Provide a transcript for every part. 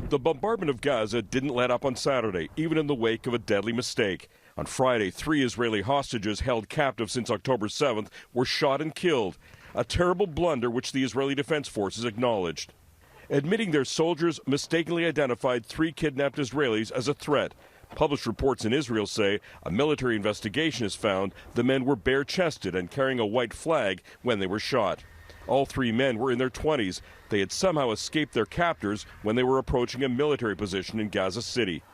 The bombardment of Gaza didn't let up on Saturday, even in the wake of a deadly mistake. On Friday, 3 Israeli hostages held captive since October 7th were shot and killed, a terrible blunder which the Israeli Defense Forces acknowledged. Admitting their soldiers mistakenly identified 3 kidnapped Israelis as a threat. Published reports in Israel say a military investigation has found the men were bare-chested and carrying a white flag when they were shot. All 3 men were in their 20s. They had somehow escaped their captors when they were approaching a military position in Gaza City.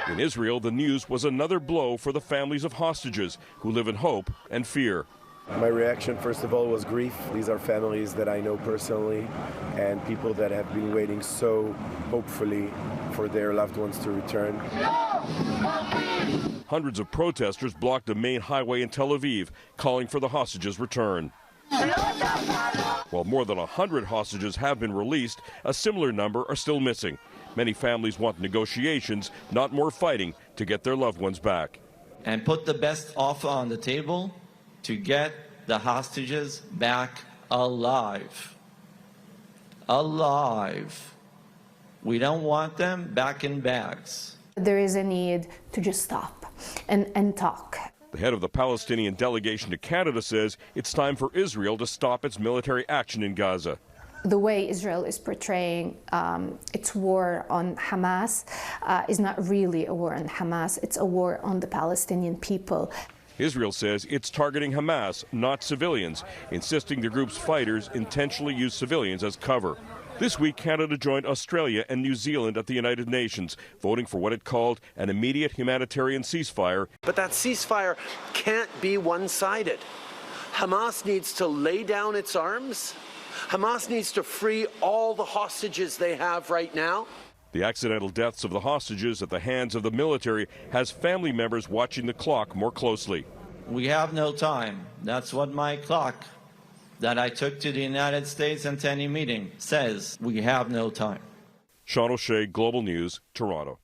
In Israel, the news was another blow for the families of hostages who live in hope and fear. My reaction, first of all, was grief. These are families that I know personally and people that have been waiting so hopefully for their loved ones to return. Hundreds of protesters blocked a main highway in Tel Aviv, calling for the hostages' return. While more than 100 hostages have been released, a similar number are still missing. Many families want negotiations, not more fighting, to get their loved ones back. And put the best offer on the table to get the hostages back alive. Alive. We don't want them back in bags. There is a need to just stop and talk. The head of the Palestinian delegation to Canada says it's time for Israel to stop its military action in Gaza. The way Israel is portraying its war on Hamas is not really a war on Hamas, it's a war on the Palestinian people. Israel says it's targeting Hamas, not civilians, insisting the group's fighters intentionally use civilians as cover. This week, Canada joined Australia and New Zealand at the United Nations, voting for what it called an immediate humanitarian ceasefire. But that ceasefire can't be one-sided. Hamas needs to lay down its arms. Hamas needs to free all the hostages they have right now. The accidental deaths of the hostages at the hands of the military has family members watching the clock more closely. We have no time. That's what my clock that I took to the United States and to any meeting says. We have no time. Sean O'Shea, Global News, Toronto.